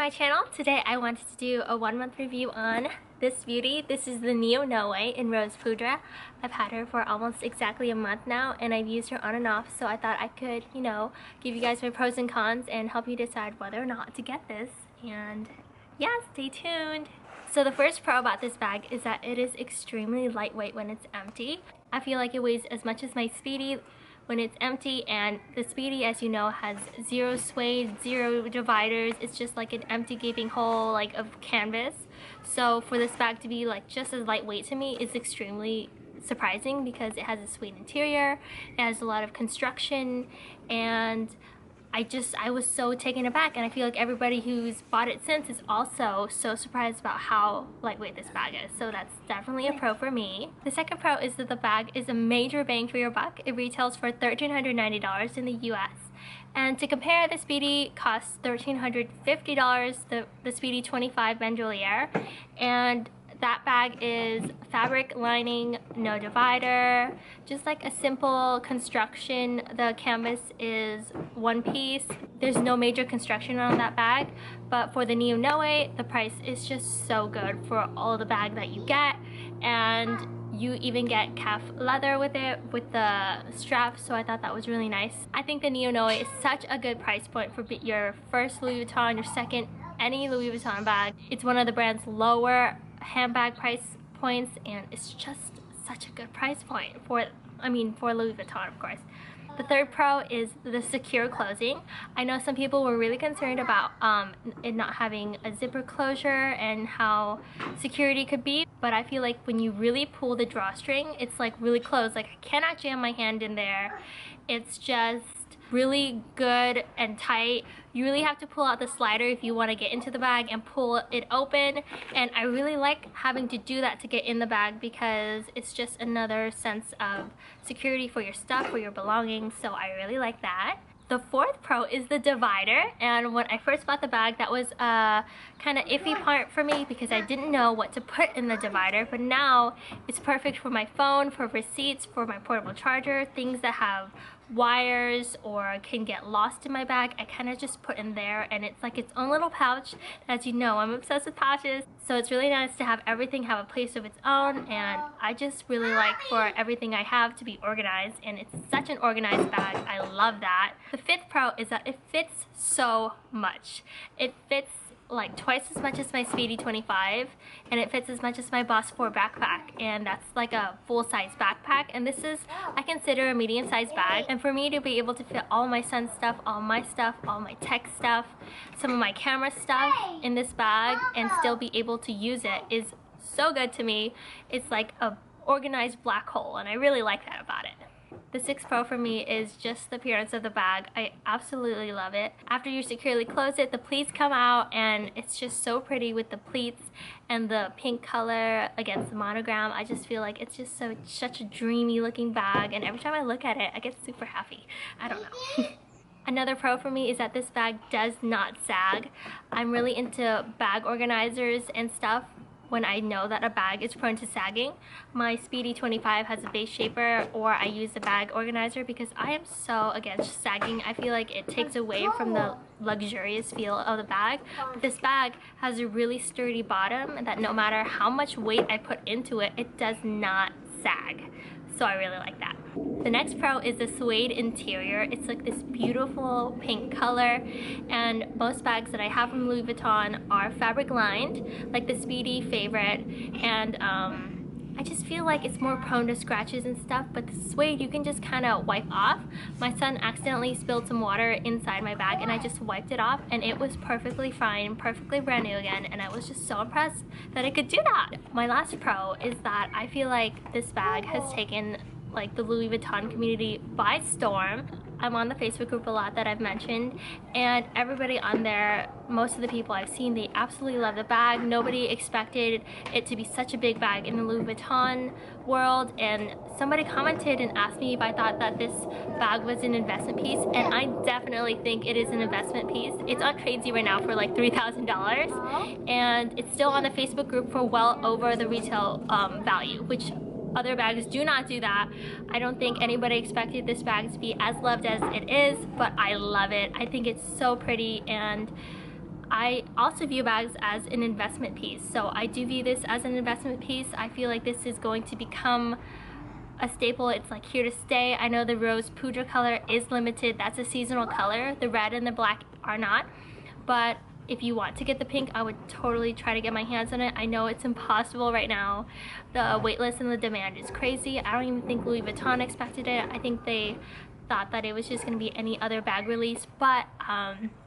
my channel. Today I wanted to do a 1 month review on this beauty. This is the Neo Noe in Rose Poudre. I've had her for almost exactly a month now and I've used her on and off, so I thought I could, you know, give you guys my pros and cons and help you decide whether or not to get this. And yeah, stay tuned. So the first pro about this bag is that it is extremely lightweight when it's empty. I feel like it weighs as much as my Speedy when it's empty, and the Speedy, as you know, has zero suede, zero dividers. It's just like an empty gaping hole like of canvas. So for this bag to be like just as lightweight to me is extremely surprising because it has a suede interior, it has a lot of construction, and I was so taken aback, and I feel like everybody who's bought it since is also so surprised about how lightweight this bag is. So that's definitely a pro for me. The second pro is that the bag is a major bang for your buck. It retails for $1,390 in the US. And to compare, the Speedy costs $1,350, the Speedy 25 bandolier, and that bag is fabric lining, no divider, just like a simple construction. The canvas is one piece. There's no major construction on that bag, but for the Neo Noe, the price is just so good for all the bag that you get, and you even get calf leather with it, with the strap, so I thought that was really nice. I think the Neo Noe is such a good price point for your first Louis Vuitton, your second, any Louis Vuitton bag. It's one of the brand's lower handbag price points, and it's just such a good price point for, for Louis Vuitton, of course. The third pro is the secure closing. I know some people were really concerned about it not having a zipper closure and how security could be, but I feel like when you really pull the drawstring, it's like really close. Like I cannot jam my hand in there. It's just really good and tight. You really have to pull out the slider if you want to get into the bag and pull it open, and I really like having to do that to get in the bag because it's just another sense of security for your stuff, for your belongings, so I really like that. The fourth pro is the divider, and when I first bought the bag, that was a kind of iffy part for me because I didn't know what to put in the divider, but now it's perfect for my phone, for receipts, for my portable charger, things that have wires or can get lost in my bag. I kind of just put in there, and it's like its own little pouch. As you know, I'm obsessed with pouches, so it's really nice to have everything have a place of its own, and I just really like for everything I have to be organized, and it's such an organized bag. I love that. The fifth pro is that it fits so much. It fits like twice as much as my Speedy 25, and it fits as much as my Boss 4 backpack, and that's like a full-size backpack, and this is, I consider, a medium-sized bag, and for me to be able to fit all my son's stuff, all my tech stuff, some of my camera stuff in this bag and still be able to use it is so good to me. It's like a organized black hole, and I really like that about it. The sixth pro for me is just the appearance of the bag. I absolutely love it. After you securely close it, the pleats come out, and it's just so pretty with the pleats and the pink color against the monogram. I just feel like it's just such a dreamy looking bag, and every time I look at it, I get super happy. I don't know. Another pro for me is that this bag does not sag. I'm really into bag organizers and stuff when I know that a bag is prone to sagging. My Speedy 25 has a base shaper, or I use the bag organizer because I am so against sagging. I feel like it takes away from the luxurious feel of the bag. But this bag has a really sturdy bottom that no matter how much weight I put into it, it does not sag. So I really like that. The next pro is the Suede Interior. It's like this beautiful pink color, and most bags that I have from Louis Vuitton are fabric lined, like the Speedy favorite, and I just feel like it's more prone to scratches and stuff, but the suede you can just kind of wipe off. My son accidentally spilled some water inside my bag, and I just wiped it off, and it was perfectly fine, perfectly brand new again, and I was just so impressed that I could do that. My last pro is that I feel like this bag has taken like the Louis Vuitton community by storm. I'm on the Facebook group a lot that I've mentioned, and everybody on there, most of the people I've seen, they absolutely love the bag. Nobody expected it to be such a big bag in the Louis Vuitton world, and somebody commented and asked me if I thought that this bag was an investment piece, and I definitely think it is an investment piece. It's on Tradesy right now for like $3,000, and it's still on the Facebook group for well over the retail value, which other bags do not do that. I don't think anybody expected this bag to be as loved as it is, but I love it. I think it's so pretty, and I also view bags as an investment piece. So I do view this as an investment piece. I feel like this is going to become a staple. It's like here to stay. I know the rose poudre color is limited. That's a seasonal color. The red and the black are not. But if you want to get the pink, I would totally try to get my hands on it. I know it's impossible right now. The wait list and the demand is crazy. I don't even think Louis Vuitton expected it. I think they thought that it was just going to be any other bag release. But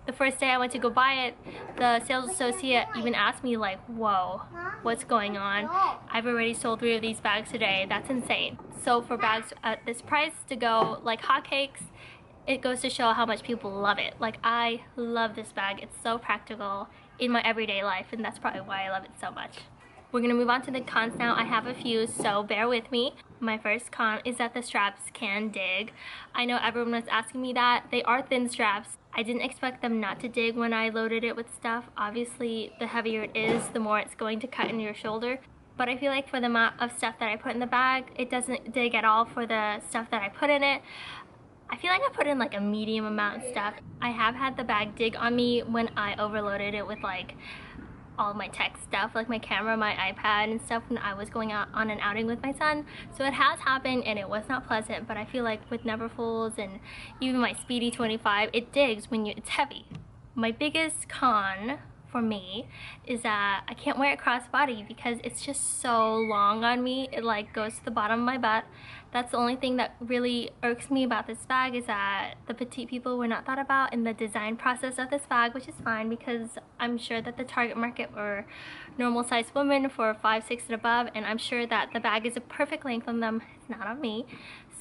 the first day I went to go buy it, the sales associate even asked me like, whoa, what's going on? I've already sold 3 of these bags today. That's insane. So for bags at this price to go like hotcakes, it goes to show how much people love it. Like, I love this bag. It's so practical in my everyday life, and that's probably why I love it so much. We're gonna move on to the cons now. I have a few, so bear with me. My first con is that the straps can dig. I know everyone was asking me that. They are thin straps. I didn't expect them not to dig when I loaded it with stuff. Obviously, the heavier it is, the more it's going to cut into your shoulder. But I feel like for the amount of stuff that I put in the bag, it doesn't dig at all for the stuff that I put in it. I feel like I put in like a medium amount of stuff. I have had the bag dig on me when I overloaded it with like all of my tech stuff, like my camera, my iPad and stuff, when I was going out on an outing with my son. So it has happened and it was not pleasant, but I feel like with Neverfulls and even my Speedy 25, it digs when it's heavy. My biggest con for me is that I can't wear it crossbody because it's just so long on me. It like goes to the bottom of my butt. That's the only thing that really irks me about this bag, is that the petite people were not thought about in the design process of this bag, which is fine because I'm sure that the target market were normal sized women for 5, 6 and above, and I'm sure that the bag is a perfect length on them. It's not on me.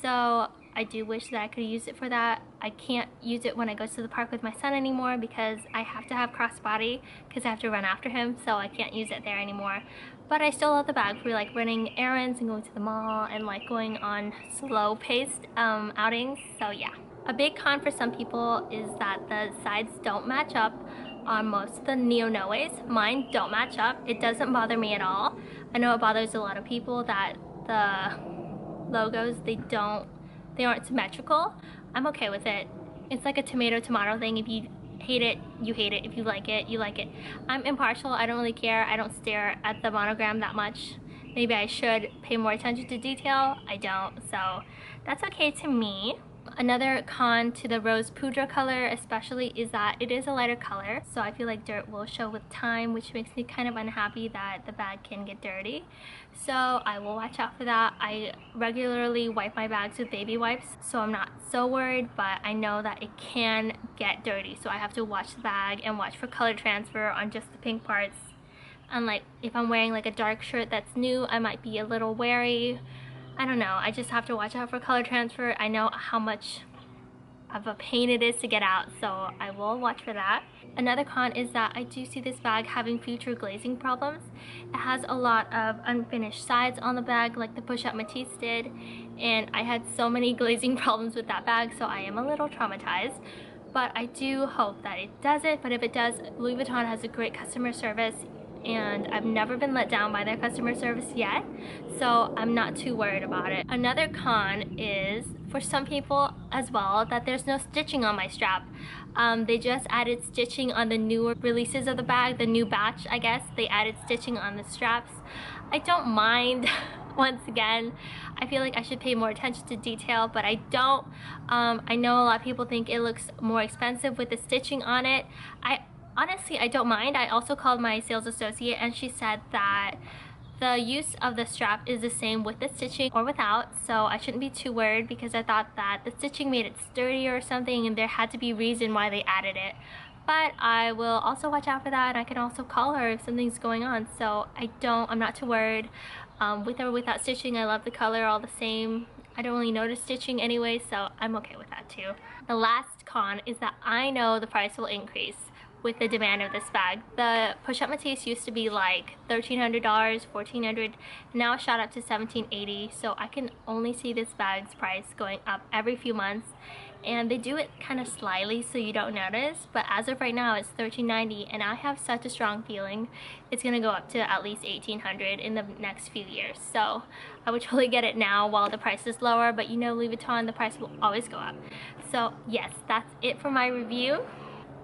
So I do wish that I could use it for that. I can't use it when I go to the park with my son anymore because I have to have crossbody because I have to run after him, so I can't use it there anymore. But I still love the bag for like running errands and going to the mall and like going on slow paced outings. So yeah. A big con for some people is that the sides don't match up on most of the Neo Noes. Mine don't match up. It doesn't bother me at all. I know it bothers a lot of people that the logos, they aren't symmetrical. I'm okay with it. It's like a tomato thing. If you hate it, you hate it. If you like it, you like it. I'm impartial. I don't really care. I don't stare at the monogram that much. Maybe I should pay more attention to detail. I don't, so that's okay to me. Another con to the rose poudre color especially is that it is a lighter color, so I feel like dirt will show with time, which makes me kind of unhappy that the bag can get dirty. So I will watch out for that. I regularly wipe my bags with baby wipes, so I'm not so worried, but I know that it can get dirty, so I have to watch the bag and watch for color transfer on just the pink parts. And like if I'm wearing like a dark shirt that's new, I might be a little wary. I don't know, I just have to watch out for color transfer. I know how much of a pain it is to get out, so I will watch for that. Another con is that I do see this bag having future glazing problems. It has a lot of unfinished sides on the bag like the push-up Matisse did, and I had so many glazing problems with that bag, so I am a little traumatized. But I do hope that it doesn't, but if it does, Louis Vuitton has a great customer service and I've never been let down by their customer service yet, so I'm not too worried about it. Another con is, for some people as well, that there's no stitching on my strap. They just added stitching on the newer releases of the bag, the new batch, I guess. They added stitching on the straps. I don't mind. Once again, I feel like I should pay more attention to detail, but I don't. I know a lot of people think it looks more expensive with the stitching on it. Honestly, I don't mind. I also called my sales associate and she said that the use of the strap is the same with the stitching or without, so I shouldn't be too worried because I thought that the stitching made it sturdier or something and there had to be a reason why they added it. But I will also watch out for that, and I can also call her if something's going on, so I'm not too worried. With or without stitching, I love the color all the same. I don't really notice stitching anyway, so I'm okay with that too. The last con is that I know the price will increase with the demand of this bag. The push-up Matisse used to be like $1,300, $1,400, now shot up to $1,780, so I can only see this bag's price going up every few months, and they do it kind of slyly so you don't notice, but as of right now it's $1,390, and I have such a strong feeling it's gonna go up to at least $1,800 in the next few years, so I would totally get it now while the price is lower, but you know Louis Vuitton, the price will always go up. So yes, that's it for my review.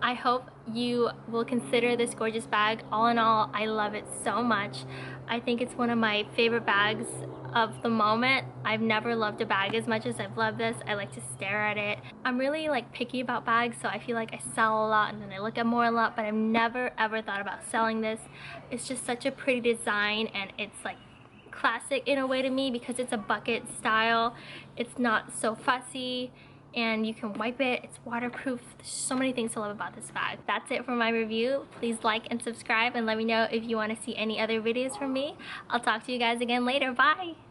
I hope you will consider this gorgeous bag. All in all, I love it so much. I think it's one of my favorite bags of the moment. I've never loved a bag as much as I've loved this. I like to stare at it. I'm really like picky about bags, so I feel like I sell a lot and then I look at more a lot, but I've never ever thought about selling this. It's just such a pretty design, and it's like classic in a way to me because it's a bucket style. It's not so fussy, and you can wipe it. It's waterproof. There's so many things to love about this bag. That's it for my review. Please like and subscribe and let me know if you want to see any other videos from me. I'll talk to you guys again later. Bye!